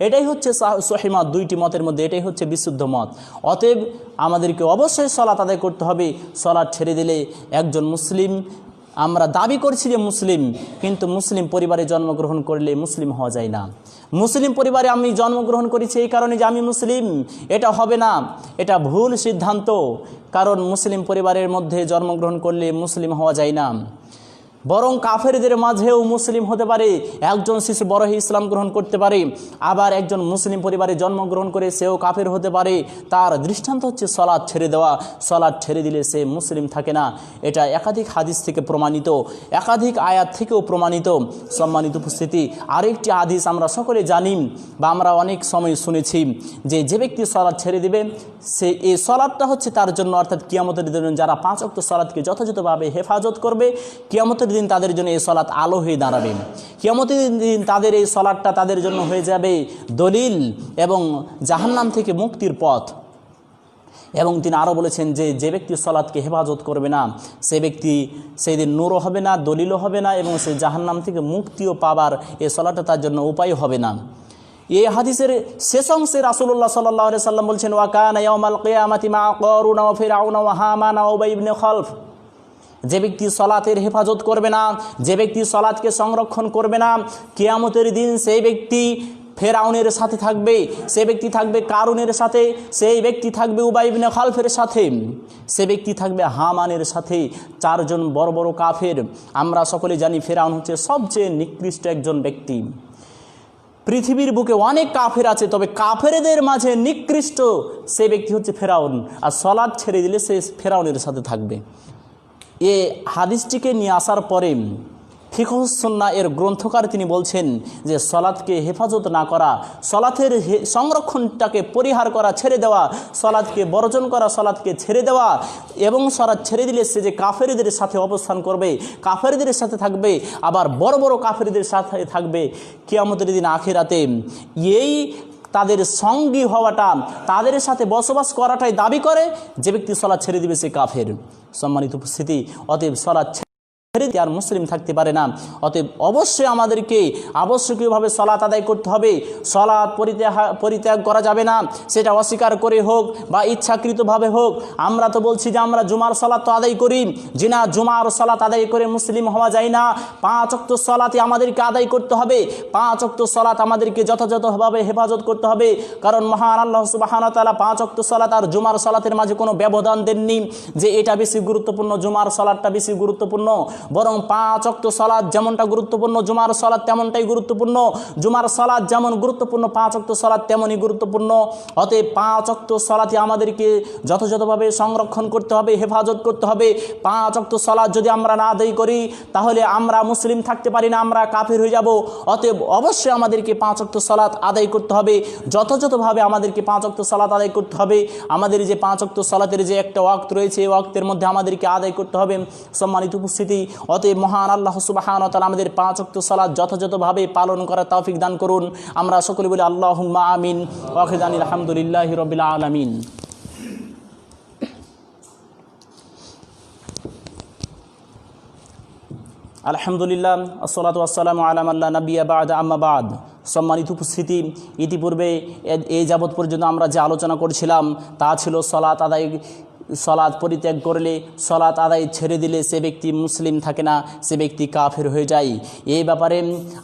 এটাই হচ্ছে সহিহ মত। দুইটি মতের মধ্যে এটাই হচ্ছে বিশুদ্ধ মত। অতএব আমাদেরকে অবশ্যই সলাৎ আদায় করতে হবে। সলাৎ ছেড়ে দিলে একজন মুসলিম আমরা দাবি করছি যে মুসলিম, কিন্তু মুসলিম পরিবারে জন্মগ্রহণ করলে মুসলিম হওয়া যায় না। মুসলিম পরিবারে আমি জন্মগ্রহণ করেছি এই কারণে যে আমি মুসলিম, এটা হবে না, এটা ভুল সিদ্ধান্ত। কারণ মুসলিম পরিবারের মধ্যে জন্মগ্রহণ করলে মুসলিম হওয়া যায় না, বরং কাফেরদের মাঝেও মুসলিম হতে পারে। একজন শিশু বড় হয়ে ইসলাম গ্রহণ করতে পারে, আবার একজন মুসলিম পরিবারে জন্মগ্রহণ করে সেও কাফের হতে পারে। তার দৃষ্টান্ত হচ্ছে সলাৎ ছেড়ে দেওয়া। সলাৎ ছেড়ে দিলে সে মুসলিম থাকে না। এটা একাধিক হাদিস থেকে প্রমাণিত, একাধিক আয়াত থেকেও প্রমাণিত। সম্মানিত উপস্থিতি, আরেকটি হাদিস আমরা সকলে জানি বা আমরা অনেক সময় শুনেছি যে যে ব্যক্তি সলাৎ ছেড়ে দিবে সে এই সলাৎটা হচ্ছে তার জন্য, অর্থাৎ কিয়ামতের দিন যারা 5 ওয়াক্ত সলাৎকে যথাযথভাবে হেফাজত করবে, কিয়ামতের দিন তাদের জন্য এই সলাৎ আলো হয়ে দাঁড়াবে। কিয়ামতের দিন তাদের এই সলাৎটা তাদের জন্য হয়ে যাবে দলিল এবং জাহান্নাম থেকে মুক্তির পথ। এবং তিনি আরও বলেছেন যে যে ব্যক্তি সলাৎকে হেফাজত করবে না সে ব্যক্তি সেই দিন নূরও হবে না, দলিলও হবে না, এবং সে জাহান্নাম থেকে মুক্তিও পাবার এই সলাৎটা তার জন্য উপায় হবে না। এই হাদিসের শেষ অংশে রাসূলুল্লাহ সাল্লাল্লাহু আলাইহি সাল্লাম বলছেন, ওয়া কানা ইয়াউমাল কিয়ামাতি মা কারুন ওয়া ফিরআউন ওয়া হামান ওয়া উবাই ইবনে খালফ। যে ব্যক্তি সলাতের হেফাজত করবে না, যে ব্যক্তি সলাতকে সংরক্ষণ করবে না, কিয়ামতের দিন সেই ব্যক্তি ফেরাউনের সাথে থাকবে, সে ব্যক্তি থাকবে কারুনের সাথে, সেই ব্যক্তি থাকবে উবাই ইবনে খালফের সাথে, সে ব্যক্তি থাকবে হামানের সাথে। 4 জন বড় বড় কাফের। আমরা সকলে জানি ফেরাউন হচ্ছে সবচেয়ে নিকৃষ্ট একজন ব্যক্তি। পৃথিবীর বুকে অনেক কাফের আছে, তবে কাফেরদের মাঝে নিকৃষ্ট সে ব্যক্তি হচ্ছে ফেরাউন। আর সলাৎ ছেড়ে দিলে সে ফেরাউনের সাথে থাকবে। এ হাদিসটিকে নিয়ে আসার পরে ফিকহুস সুন্নাহ এর গ্রন্থকার তিনি বলছেন যে সলাৎকে হেফাজত না করা, সলাতের সংরক্ষণটাকে পরিহার করা, ছেড়ে দেওয়া, সলাৎকে বর্জন করা, সলাৎকে ছেড়ে দেওয়া, এবং সলাৎ ছেড়ে দিলে সে যে কাফেরদের সাথে অবস্থান করবে, কাফেরদের সাথে থাকবে, আবার বড় বড় কাফেরদের সাথে থাকবে কিয়ামতের দিন আখিরাতে। এই তাদের সঙ্গী হওয়াটা, তাদের সাথে বসবাস করাটাই দাবি করে যে ব্যক্তি সলাৎ ছেড়ে দিবে সে কাফের। সম্মানিত উপস্থিতি, অতএব সলাৎ আর মুসলিম থাকতে পারে না। অতএব অবশ্যই আমাদেরকে আবশ্যকীয়ভাবে সলাত আদায় করতে হবে। সলাত পরিত্যাগ করা যাবে না, সেটা অস্বীকার করে হোক বা ইচ্ছাকৃতভাবে হোক। আমরা তো বলছি যে আমরা জুমার সলাত তো আদায় করি, যে না জুমার সলাত আদায় করে মুসলিম হওয়া যায় না। 5 ওয়াক্ত সলাতে আমাদেরকে আদায় করতে হবে। 5 ওয়াক্ত সলাত আমাদেরকে যথাযথভাবে হেফাজত করতে হবে। কারণ মহান আল্লাহ সুবহানাহু ওয়া তাআলা 5 ওয়াক্ত সলাত আর জুমার সলাতের মাঝে কোনো ব্যবধান দেননি যে এটা বেশি গুরুত্বপূর্ণ, জুমার সলাতটা বেশি গুরুত্বপূর্ণ। বরং 5 ওয়াক্ত সালাত যেমনটা গুরুত্বপূর্ণ, জুমার সালাত তেমনটাই গুরুত্বপূর্ণ। জুমার সালাত যেমন গুরুত্বপূর্ণ, 5 ওয়াক্ত সালাত তেমনই গুরুত্বপূর্ণ। অতএব 5 ওয়াক্ত সালাতে আমাদেরকে যথাযথভাবে সংরক্ষণ করতে হবে, হেফাজত করতে হবে। 5 ওয়াক্ত সালাত যদি আমরা না আদায় করি তাহলে আমরা মুসলিম থাকতে পারি না, আমরা কাফের হয়ে যাব। অতএব অবশ্যই আমাদেরকে 5 ওয়াক্ত সালাত আদায় করতে হবে, যথাযথভাবে আমাদেরকে 5 ওয়াক্ত সালাত আদায় করতে হবে। আমাদের যে 5 ওয়াক্ত সালাতের যে একটা ওয়াক্ত রয়েছে, এই ওয়াক্তের মধ্যে আমাদেরকে আদায় করতে হবে। সম্মানিত উপস্থিতি, অতএব মহান আল্লাহ সুবহানাহু ওয়া তাআলা আমাদের 5 ওয়াক্ত সালাত যথাযথভাবে পালন করার তৌফিক দান করুন। আমরা সকলে বলি আল্লাহুম্মা আমিন। ওয়া আখিরু আলহামদুলিল্লাহি রাব্বিল আলামিন। আলহামদুলিল্লাহ, আসসালাতু ওয়াসসালামু আলা মান লা নাবিয়্যা বা'দা, আম্মা বা'দ। সম্মানিত উপস্থিতি, ইতিপূর্বে এই যাবৎ পর্যন্ত আমরা যে আলোচনা করছিলাম তা ছিল সলাৎ পরিত্যাগ করলে, সলাৎ আদায় ছেড়ে দিলে সে ব্যক্তি মুসলিম থাকে না, সে ব্যক্তি কাফের হয়ে যায়। এই ব্যাপারে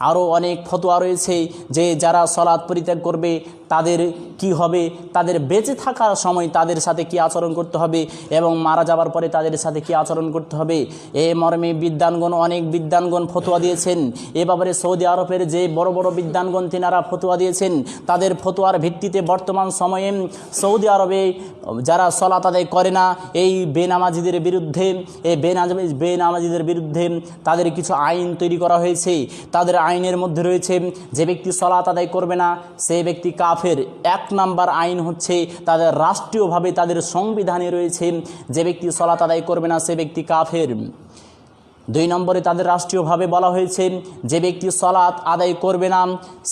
আরও অনেক ফতোয়া রয়েছে যে যারা সলাৎ পরিত্যাগ করবে তাদের কি হবে, তাদের বেঁচে থাকার সময় তাদের সাথে কি আচরণ করতে হবে এবং মারা যাবার পরে তাদের সাথে কি আচরণ করতে হবে। এ মর্মে অনেক বিদ্বানগণ ফতোয়া দিয়েছেন। এ ব্যাপারে সৌদি আরবের যে বড় বড় বিদ্বানগণ তিনারা ফতোয়া দিয়েছেন। তাদের ফতোয়ার ভিত্তিতে বর্তমান সময়ে সৌদি আরবে যারা সলাৎ আদায় করে না, এই বেনামাজিদের বিরুদ্ধে তাদের কিছু আইন তৈরি করা হয়েছে। তাদের আইনের মধ্যে রয়েছে যে ব্যক্তি সলাৎ আদায় করবে না সে ব্যক্তি কাফের। 1 নাম্বার আইন হচ্ছে তাদের রাষ্ট্রীয়ভাবে তাদের সংবিধানে রয়েছে যে ব্যক্তি সলাৎ আদায় করবে না সে ব্যক্তি কাফের। 2 নম্বরে তাদের রাষ্ট্রীয়ভাবে বলা হয়েছে যে ব্যক্তি সলাৎ আদায় করবে না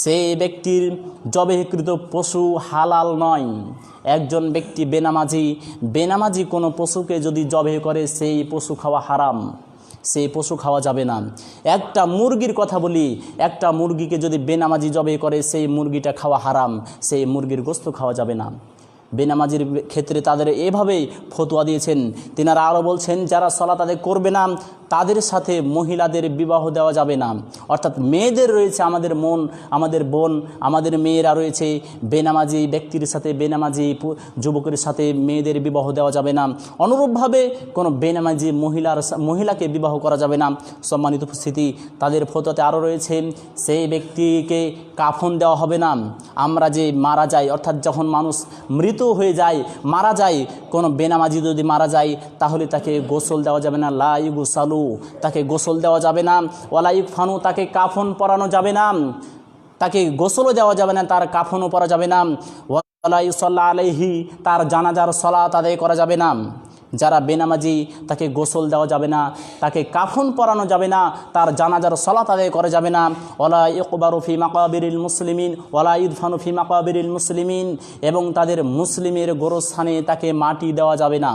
সে ব্যক্তির জবেহকৃত পশু হালাল নয়। একজন ব্যক্তি বেনামাজি কোনো পশুকে যদি জবেহ করে সেই পশু খাওয়া হারাম, সেই পশু খাওয়া যাবে না। একটা মুরগির কথা বলি, একটা মুরগিকে যদি বেনামাজি জবেহ করে সেই মুরগিটা খাওয়া হারাম, সেই মুরগির গোশত খাওয়া যাবে না। বেনামাজির ক্ষেত্রে তাদের এভাবেই ফতোয়া দিয়েছেন। তিনারা আরও বলছেন যারা সলাৎ আদায় করবে না তাদের সাথে মহিলাদের বিবাহ দেওয়া যাবে না। অর্থাৎ মেয়েদের রয়েছে আমাদের আমাদের বোন, আমাদের মেয়েরা রয়েছে, বেনামাজি ব্যক্তির সাথে, বেনামাজি যুবকের সাথে মেয়েদের বিবাহ দেওয়া যাবে না। অনুরূপভাবে কোনো বেনামাজি মহিলাকে বিবাহ করা যাবে না। সম্মানিত উপস্থিতি, তাদের ফতোয়াতে আরও রয়েছে সেই ব্যক্তিকে কাফন দেওয়া হবে না। আমরা যে মারা যাই, অর্থাৎ যখন মানুষ মৃত হয়ে যায়, মারা যায়, কোনো বেনামাজি যদি মারা যায় তাহলে তাকে গোসল দেওয়া যাবে না। লা ইউগসালু, তাকে গোসল দেওয়া যাবে না। ওয়ালা ইউকফানু, তাকে কাফন পরানো যাবে না, তাকে গোসলও দেওয়া যাবে না, তার কাফনও পরা যাবে না। ওয়ালা ইউসাল্লা আলাইহি, তার জানাজার সালাত আদায় করা যাবে না। যারা বেনামাজি তাকে গোসল দেওয়া যাবে না, তাকে কাফন পরানো যাবে না, তার জানাজার সালাত আদায় করা যাবে না। ওয়ালা ইকবারু ফি মাকাবিরিল মুসলিমিন ওয়ালা ইদফানু ফি মাকাবিরিল মুসলিমিন, এবং তাদের মুসলিমের গোরস্থানে তাকে মাটি দেওয়া যাবে না।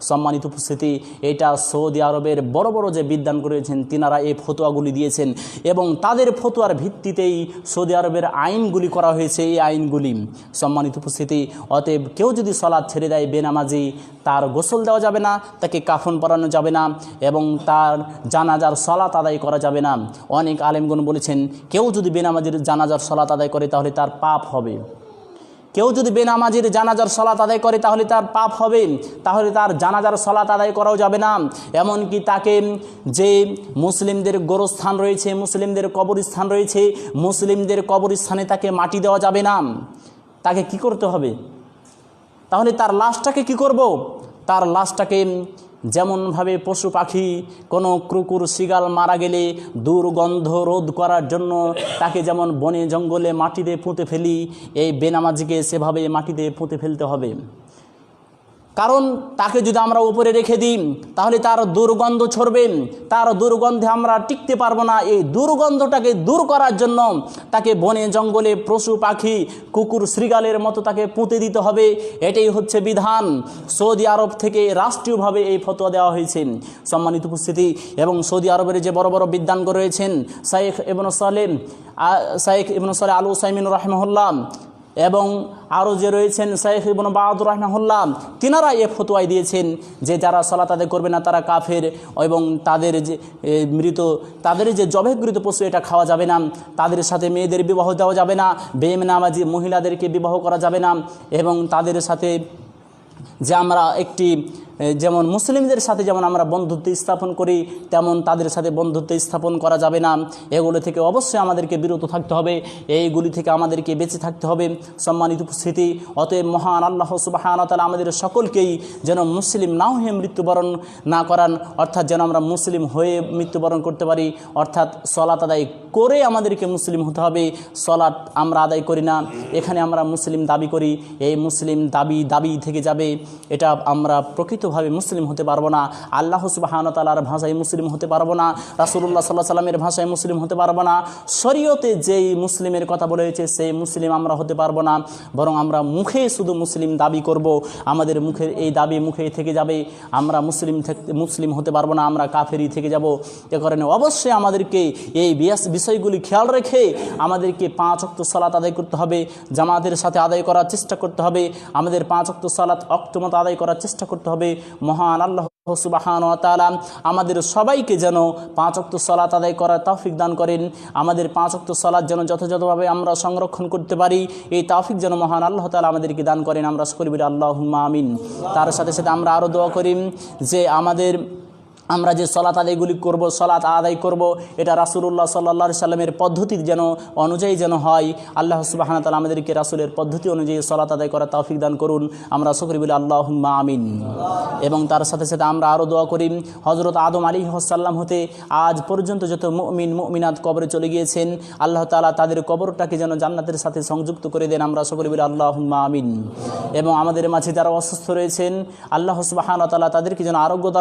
সম্মানিত উপস্থিতি, এটা সৌদি আরবের বড় বড় যে বিদ্বান করেছেন তিনারা এই ফতোয়াগুলি দিয়েছেন, এবং তাদের ফতোয়ার ভিত্তিতেই সৌদি আরবের আইনগুলি করা হয়েছে। এই আইনগুলি, সম্মানিত উপস্থিতি, অতএব কেউ যদি সালাত ছেড়ে দেয় বেনামাজি, তার গোসল দেওয়া যাবে না, তাকে কাফন পরানো যাবে না, এবং তার জানাজার সালাত আদায় করা যাবে না। অনেক আলেমগণ বলেছেন কেউ যদি বেনামাজির জানাজার সালাত আদায় করে তাহলে তার পাপ হবে। কেউ যদি বেনামাজির জানাজার সালাত আদায় করে তাহলে তার পাপ হবে, তাহলে তার জানাজার সালাত আদায় করাও যাবে না। এমনকি তাকে যে মুসলিমদের গোরস্থান রয়েছে, মুসলিমদের কবরস্থান রয়েছে, মুসলিমদের কবরস্থানে তাকে মাটি দেওয়া যাবে না। তাকে কি করতে হবে? তাহলে তার লাশটাকে কি করব? তার লাশটাকে যেমনভাবে পশু পাখি, কোনো কুকুর শিগাল মারা গেলে দুর্গন্ধ রোধ করার জন্য তাকে যেমন বনে জঙ্গলে মাটিতে পুঁতে ফেলি, এই বেনামাজিকে সেভাবে মাটিতে পুঁতে ফেলতে হবে। কারণ তাকে যদি আমরা উপরে রেখে দিই তাহলে তার দুর্গন্ধ ছড়বে, তার দুর্গন্ধে আমরা টিকতে পারবো না। এই দুর্গন্ধটাকে দূর করার জন্য তাকে বনে জঙ্গলে পশু পাখি, কুকুর শৃগালের মতো তাকে পুঁতে দিতে হবে। এটাই হচ্ছে বিধান। সৌদি আরব থেকে রাষ্ট্রীয়ভাবে এই ফতোয়া দেওয়া হয়েছে। সম্মানিত উপস্থিতি, এবং সৌদি আরবের যে বড় বড় বিদ্বানগণ রয়েছেন, শাইখ ইবনে সালেহ আল উসাইমিন রাহিমাহুল্লাহ, এবং আরও যে রয়েছেন শাইখ ইবনে বাজ রাহিমাহুল্লাহ, তিনারা এ ফতোয়াই দিয়েছেন যে যারা সালাত আদায় করবে না তারা কাফের, এবং তাদের যে জবেহকৃত পশু এটা খাওয়া যাবে না, তাদের সাথে মেয়েদের বিবাহ দেওয়া যাবে না, বেনামাজি মহিলাদেরকে বিবাহ করা যাবে না, এবং তাদের সাথে যে আমরা যেমন মুসলিমদের সাথে যেমন আমরা বন্ধুত্ব স্থাপন করি তেমন তাদের সাথে বন্ধুত্ব স্থাপন করা যাবে না। এগুলো থেকে অবশ্যই আমাদেরকে বিরত থাকতে হবে, এইগুলি থেকে আমাদেরকে বেঁচে থাকতে হবে। সম্মানিত উপস্থিতি, অতএব মহান আল্লাহ সুবহানাহু ওয়া তাআলা আমাদের সকলকেই যেন মুসলিম না হয়ে মৃত্যুবরণ না করান, অর্থাৎ যেন আমরা মুসলিম হয়ে মৃত্যুবরণ করতে পারি। অর্থাৎ সলাত আদায় করে আমাদেরকে মুসলিম হতে হবে। সলাত আমরা আদায় করি না, এখানে আমরা মুসলিম দাবি করি, এই মুসলিম দাবি থেকে যাবে, এটা আমরা প্রকৃতভাবে মুসলিম হতে পারবো না। আল্লাহ সুবহানাহু ওয়া তাআলার ভাষায় মুসলিম হতে পারবো না, রাসূলুল্লাহ সাল্লাল্লাহু আলাইহি সাল্লামের ভাষায় মুসলিম হতে পারবো না, শরীয়তে যেই মুসলিমের কথা বলা হয়েছে সেই মুসলিম আমরা হতে পারবো না। বরং আমরা মুখে শুধু মুসলিম দাবি করব, আমাদের মুখের এই দাবি মুখে থেকে যাবে, আমরা মুসলিম হতে পারবো না, আমরা কাফেরই থেকে যাব। এ কারণে অবশ্যই আমাদেরকে এই বিষয়গুলি খেয়াল রেখে আমাদেরকে 5 ওয়াক্ত সালাত আদায় করতে হবে, জামাতের সাথে আদায় করার চেষ্টা করতে হবে, আমাদের 5 ওয়াক্ত সালাত অক্তমত আদায় করার চেষ্টা করতে হবে। মহান আল্লাহ সুবহানাহু ওয়া তাআলা আমাদের সবাইকে যেন 5 ওয়াক্ত সালাত আদায় করার তৌফিক দান করেন, আমাদের 5 ওয়াক্ত সালাত যেন যথাযথভাবে আমরা সংরক্ষণ করতে পারি, এই তৌফিক যেন মহান আল্লাহ তাআলা আমাদেরকে দান করেন। আমরা সকলে বলি আল্লাহুম্মা আমিন। তার সাথে সাথে আমরা আরও দোয়া করি যে আমরা যে সলাত আদায়গুলি করব, সলাত আদায় করব, এটা রাসূলুল্লাহ সাল্লাল্লাহু আলাইহি সাল্লামের পদ্ধতি অনুযায়ী যেন হয়। আল্লাহ সুবহানাহু ওয়া তাআলা আমাদেরকে রাসূলের পদ্ধতি অনুযায়ী সলাত আদায় করার তৌফিক দান করুন। আমরা সকলে বলি আল্লাহুম্মা আমিন। এবং তার সাথে সাথে আমরা আরও দোয়া করি হযরত আদম আলাইহিস সালাম হতে আজ পর্যন্ত যত মুমিনাত কবরে চলে গিয়েছেন, আল্লাহ তাআলা তাদের কবরটাকে যেন জান্নাতের সাথে সংযুক্ত করে দেন। আমরা সকলে বলি আল্লাহুম্মা আমিন। এবং আমাদের মাঝে যারা অসুস্থ রয়েছেন, আল্লাহ সুবহানাহু ওয়া তাআলা তাদেরকে যেন আরোগ্য